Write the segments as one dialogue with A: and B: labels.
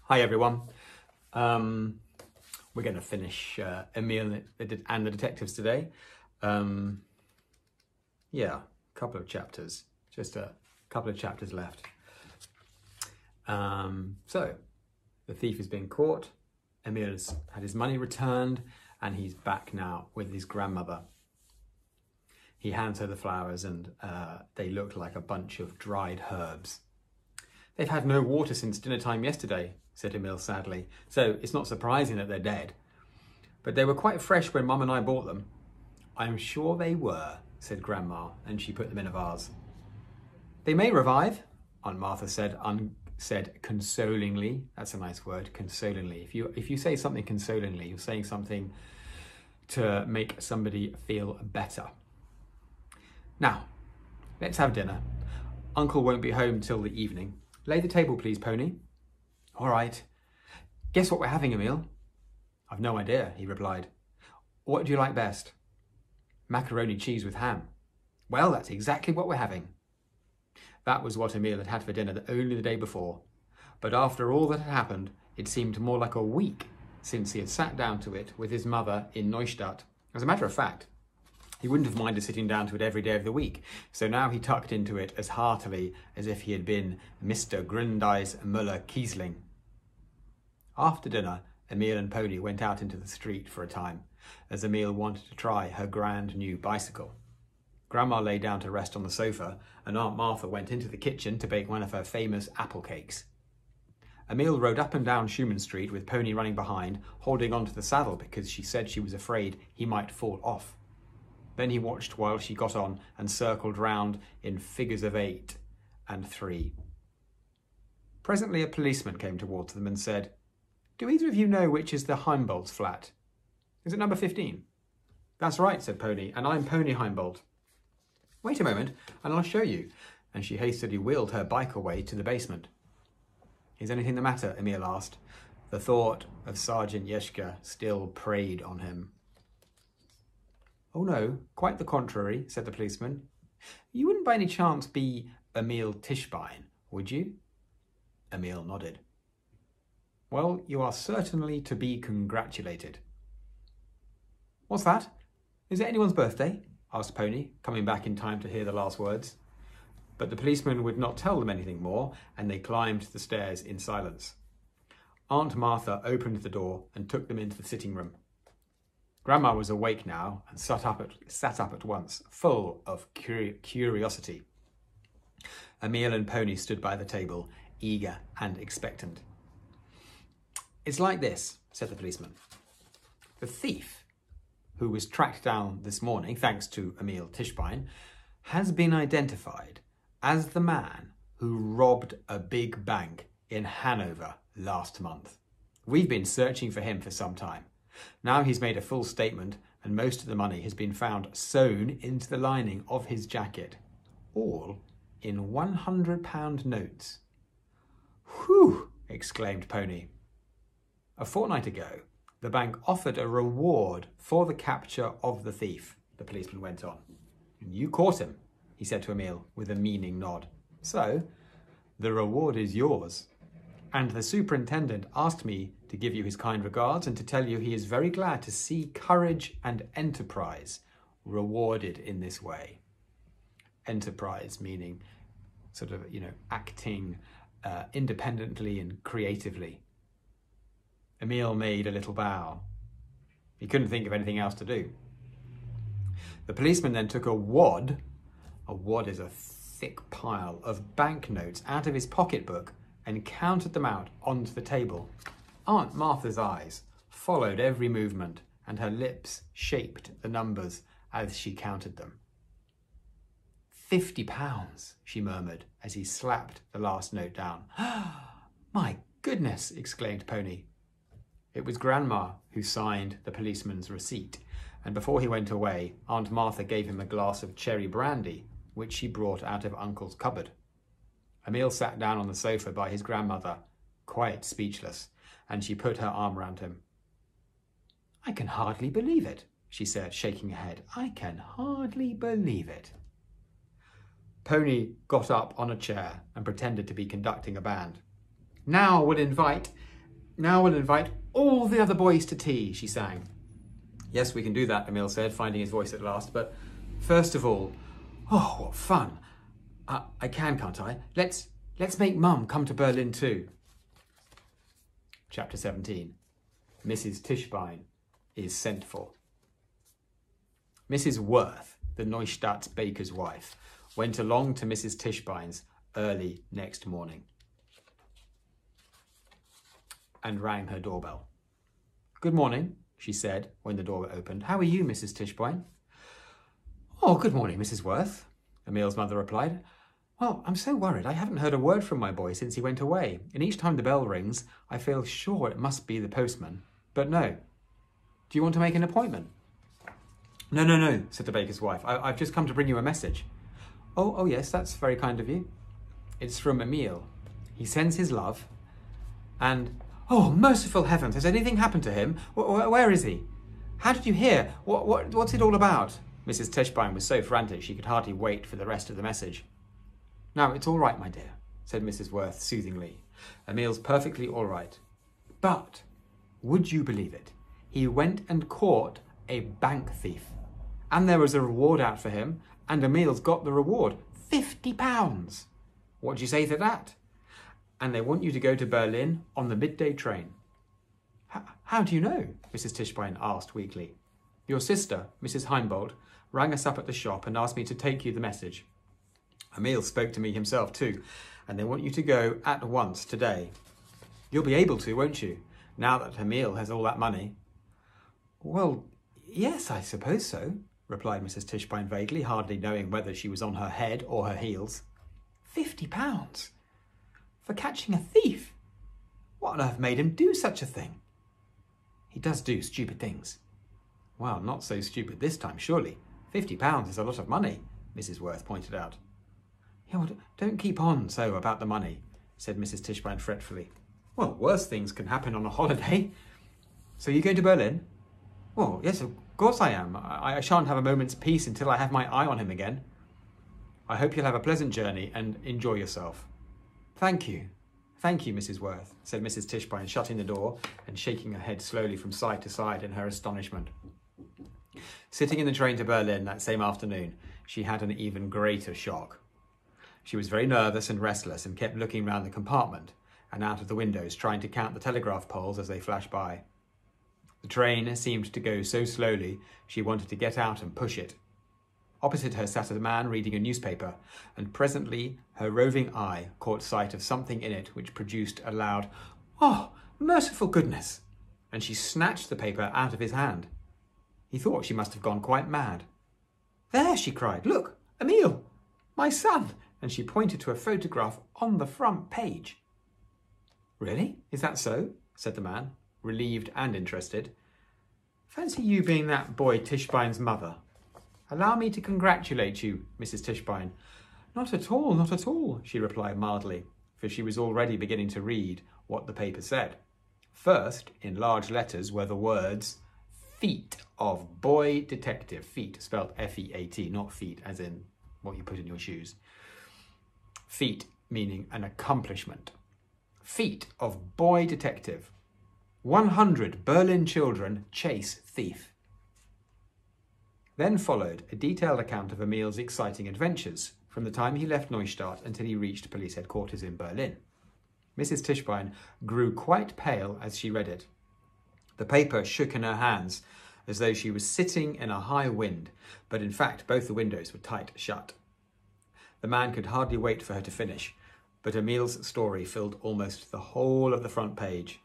A: Hi everyone. We're going to finish Emil and the detectives today. Yeah, a couple of chapters, just a couple of chapters left. So the thief has been caught. Emil has had his money returned and he's back now with his grandmother. He hands her the flowers and they look like a bunch of dried herbs. They've had no water since dinner time yesterday, said Emil sadly, so it's not surprising that they're dead. But they were quite fresh when Mum and I bought them. I'm sure they were, said Grandma, and she put them in a vase. They may revive, Aunt Martha said consolingly. That's a nice word, consolingly. If you say something consolingly, you're saying something to make somebody feel better. Now, let's have dinner. Uncle won't be home till the evening. Lay the table, please, Pony. All right. Guess what we're having, Emil? I've no idea, he replied. What do you like best? Macaroni cheese with ham. Well, that's exactly what we're having. That was what Emil had had for dinner only the day before. But after all that had happened, it seemed more like a week since he had sat down to it with his mother in Neustadt. As a matter of fact, he wouldn't have minded sitting down to it every day of the week, so now he tucked into it as heartily as if he had been Mr. Grundeis Müller-Kiesling. After dinner, Emil and Pony went out into the street for a time, as Emil wanted to try her grand new bicycle. Grandma lay down to rest on the sofa, and Aunt Martha went into the kitchen to bake one of her famous apple cakes. Emil rode up and down Schumann Street with Pony running behind, holding onto the saddle because she said she was afraid he might fall off. Then he watched while she got on and circled round in figures of 8 and 3. Presently a policeman came towards them and said, Do either of you know which is the Heimbold's flat? Is it number 15? That's right, said Pony, and I'm Pony Heimbold. Wait a moment, and I'll show you. And she hastily wheeled her bike away to the basement. Is anything the matter? Emil asked. The thought of Sergeant Jeschke still preyed on him. Oh no, quite the contrary, said the policeman. You wouldn't by any chance be Emil Tischbein, would you? Emil nodded. Well, you are certainly to be congratulated. What's that? Is it anyone's birthday? Asked Pony, coming back in time to hear the last words. But the policeman would not tell them anything more, and they climbed the stairs in silence. Aunt Martha opened the door and took them into the sitting room. Grandma was awake now and sat up at once, full of curiosity. Emil and Pony stood by the table, eager and expectant. It's like this, said the policeman. The thief, who was tracked down this morning, thanks to Emil Tischbein, has been identified as the man who robbed a big bank in Hanover last month. We've been searching for him for some time. Now he's made a full statement and most of the money has been found sewn into the lining of his jacket, all in £100 notes. Whew, exclaimed Pony. A fortnight ago, the bank offered a reward for the capture of the thief, the policeman went on. And you caught him, he said to Emil with a meaning nod. So, the reward is yours. And the superintendent asked me to give you his kind regards and to tell you he is very glad to see courage and enterprise rewarded in this way. Enterprise meaning sort of, acting independently and creatively. Emil made a little bow. He couldn't think of anything else to do. The policeman then took a wad is a thick pile of banknotes, out of his pocketbook and counted them out onto the table. Aunt Martha's eyes followed every movement and her lips shaped the numbers as she counted them. £50, she murmured as he slapped the last note down. My goodness, exclaimed Pony. It was Grandma who signed the policeman's receipt, and before he went away, Aunt Martha gave him a glass of cherry brandy, which she brought out of Uncle's cupboard. Emil sat down on the sofa by his grandmother, quite speechless, and she put her arm round him. I can hardly believe it, she said, shaking her head. I can hardly believe it. Pony got up on a chair and pretended to be conducting a band. Now we'll invite Now we'll invite all the other boys to tea, she sang. Yes, we can do that, Emil said, finding his voice at last, but first of all, oh, what fun. I can, can't I? Let's make Mum come to Berlin too. Chapter 17. Mrs. Tischbein is sent for. Mrs. Worth, the Neustadt baker's wife, went along to Mrs. Tischbein's early next morning and rang her doorbell. Good morning, she said when the door opened. How are you, Mrs. Tischbein? Oh, good morning, Mrs. Worth, Emil's mother replied. Well, I'm so worried. I haven't heard a word from my boy since he went away, and each time the bell rings, I feel sure it must be the postman. But no. Do you want to make an appointment? No, said the baker's wife. I've just come to bring you a message. Oh, yes, that's very kind of you. It's from Emil. He sends his love, and... Oh, merciful heavens, has anything happened to him? Where is he? How did you hear? What's it all about? Mrs. Tischbein was so frantic she could hardly wait for the rest of the message. No, it's all right, my dear, said Mrs. Worth soothingly. Emil's perfectly all right. But, would you believe it? He went and caught a bank thief. And there was a reward out for him, and Emil's got the reward, £50. What do you say to that? And they want you to go to Berlin on the midday train. How do you know? Mrs. Tischbein asked weakly. Your sister, Mrs. Heimbold, rang us up at the shop and asked me to take you the message. Emil spoke to me himself too, and they want you to go at once today. You'll be able to, won't you, now that Emil has all that money? Well, yes, I suppose so, replied Mrs. Tischbein vaguely, hardly knowing whether she was on her head or her heels. £50? For catching a thief? What on earth made him do such a thing? He does do stupid things. Well, not so stupid this time, surely. £50 is a lot of money, Mrs. Worth pointed out. Yeah, well, don't keep on so about the money, said Mrs. Tischbein fretfully. Well, worse things can happen on a holiday. So you're going to Berlin? Well, yes, of course I am. I shan't have a moment's peace until I have my eye on him again. I hope you'll have a pleasant journey and enjoy yourself. Thank you, Mrs. Worth, said Mrs. Tischbein, shutting the door and shaking her head slowly from side to side in her astonishment. Sitting in the train to Berlin that same afternoon, she had an even greater shock. She was very nervous and restless and kept looking round the compartment and out of the windows, trying to count the telegraph poles as they flashed by. The train seemed to go so slowly she wanted to get out and push it. Opposite her sat a man reading a newspaper, and presently her roving eye caught sight of something in it which produced a loud, "Oh, merciful goodness!" and she snatched the paper out of his hand. He thought she must have gone quite mad. "There," she cried, "look, Emil, my son!" and she pointed to a photograph on the front page. "Really? Is that so?" said the man, relieved and interested. "Fancy you being that boy Tischbein's mother. Allow me to congratulate you, Mrs. Tischbein." Not at all, she replied mildly, for she was already beginning to read what the paper said. First, in large letters, were the words, "Feat of boy detective." Feet, spelled F-E-A-T, not feet as in what you put in your shoes. Feat meaning an accomplishment. Feat of boy detective. 100 Berlin children chase thief. Then followed a detailed account of Emil's exciting adventures from the time he left Neustadt until he reached police headquarters in Berlin. Mrs. Tischbein grew quite pale as she read it. The paper shook in her hands as though she was sitting in a high wind, but in fact both the windows were tight shut. The man could hardly wait for her to finish, but Emil's story filled almost the whole of the front page,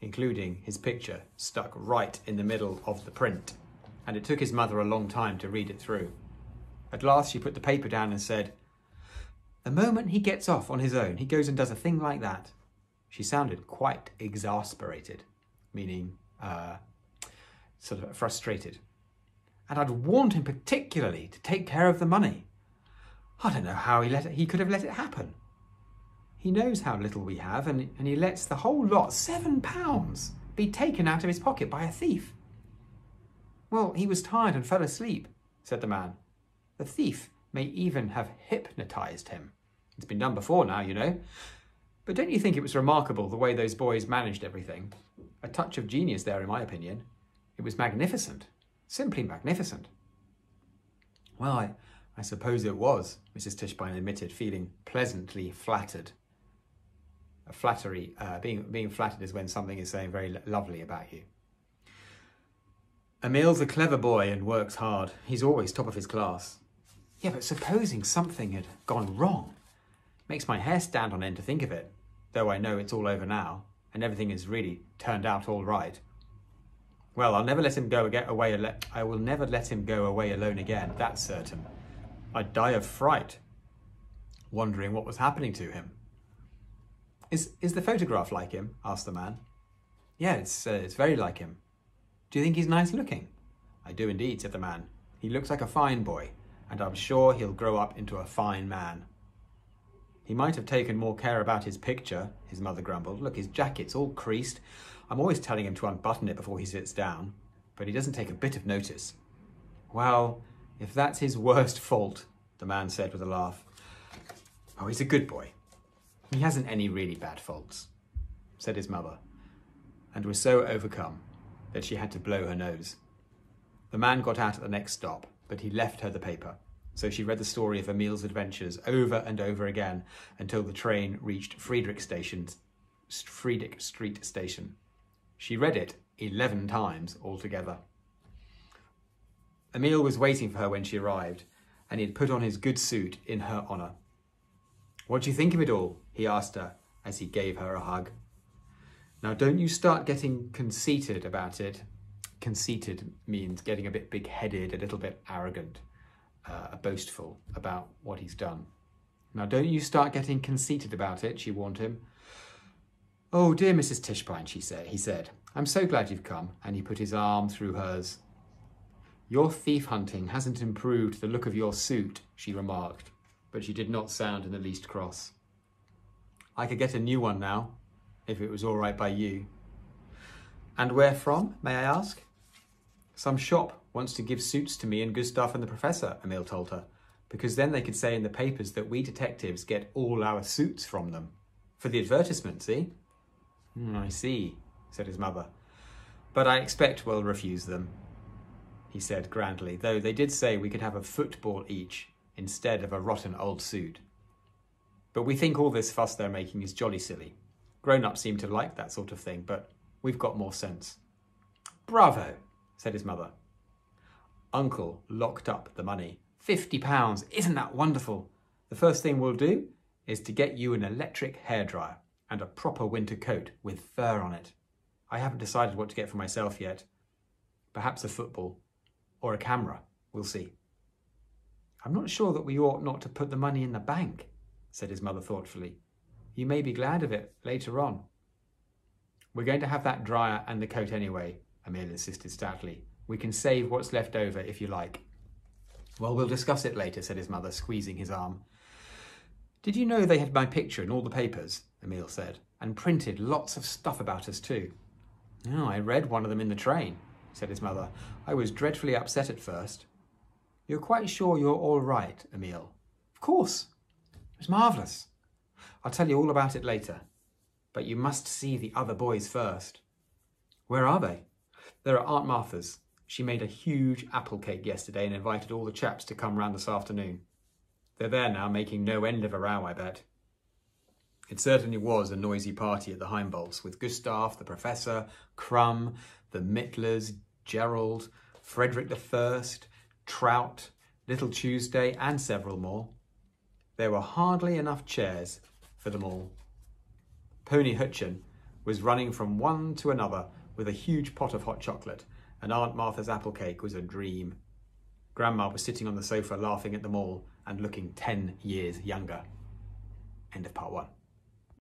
A: including his picture stuck right in the middle of the print, and it took his mother a long time to read it through. At last she put the paper down and said, "The moment he gets off on his own, he goes and does a thing like that." She sounded quite exasperated, meaning sort of frustrated. "And I'd warned him particularly to take care of the money. I don't know how he could have let it happen. He knows how little we have, and he lets the whole lot, £7, be taken out of his pocket by a thief." "Well, he was tired and fell asleep," said the man. "The thief may even have hypnotized him. It's been done before now, you know. But don't you think it was remarkable the way those boys managed everything? A touch of genius there, in my opinion. It was magnificent. Simply magnificent. Well, I suppose it was, Mrs. Tischbein admitted, feeling pleasantly flattered. Being flattered is when something is saying very lovely about you. Emil's a clever boy and works hard. He's always top of his class. Yeah, but supposing something had gone wrong. Makes my hair stand on end to think of it, though I know it's all over now, and everything has really turned out all right. Well, I'll never let him go away. I will never let him go away alone again, that's certain. I'd die of fright, wondering what was happening to him. Is the photograph like him? Asked the man. Yeah, it's very like him. Do you think he's nice looking? I do indeed, said the man. He looks like a fine boy, and I'm sure he'll grow up into a fine man. He might have taken more care about his picture, his mother grumbled. Look, his jacket's all creased. I'm always telling him to unbutton it before he sits down, but he doesn't take a bit of notice. Well, if that's his worst fault, the man said with a laugh. Oh, he's a good boy. He hasn't any really bad faults, said his mother, and was so overcome that she had to blow her nose. The man got out at the next stop, but he left her the paper. So she read the story of Emil's adventures over and over again until the train reached Friedrich Street Station. She read it 11 times altogether. Emil was waiting for her when she arrived, and he had put on his good suit in her honour. What do you think of it all? He asked her as he gave her a hug. Now don't you start getting conceited about it. Conceited means getting a bit big-headed, a little bit arrogant. Boastful about what he's done. Now don't you start getting conceited about it, she warned him. Oh dear Mrs. Tischbein, he said. I'm so glad you've come, and he put his arm through hers. Your thief hunting hasn't improved the look of your suit, she remarked, but she did not sound in the least cross. I could get a new one now, if it was all right by you. And where from, may I ask? Some shop wants to give suits to me and Gustav and the professor, Emil told her, because then they could say in the papers that we detectives get all our suits from them. For the advertisement, see? I see, said his mother. But I expect we'll refuse them, he said grandly, though they did say we could have a football each instead of a rotten old suit. But we think all this fuss they're making is jolly silly. Grown-ups seem to like that sort of thing, but we've got more sense. Bravo, said his mother. Uncle locked up the money. £50, isn't that wonderful? The first thing we'll do is to get you an electric hairdryer and a proper winter coat with fur on it. I haven't decided what to get for myself yet. Perhaps a football or a camera, we'll see. I'm not sure that we ought not to put the money in the bank, said his mother thoughtfully. You may be glad of it later on. We're going to have that dryer and the coat anyway, Emil insisted stoutly. We can save what's left over if you like. Well, we'll discuss it later, said his mother, squeezing his arm. Did you know they had my picture in all the papers, Emil said, and printed lots of stuff about us too? Oh, I read one of them in the train, said his mother. I was dreadfully upset at first. You're quite sure you're all right, Emil? Of course. It was marvellous. I'll tell you all about it later. But you must see the other boys first. Where are they? They're at Aunt Martha's. She made a huge apple cake yesterday and invited all the chaps to come round this afternoon. They're there now, making no end of a row, I bet. It certainly was a noisy party at the Heimbolds, with Gustav, the professor, Crumb, the Mittlers, Gerald, Frederick I, Trout, Little Tuesday, and several more. There were hardly enough chairs for them all. Pony Hutchin was running from one to another with a huge pot of hot chocolate, and Aunt Martha's apple cake was a dream. Grandma was sitting on the sofa laughing at them all and looking 10 years younger. End of part 1.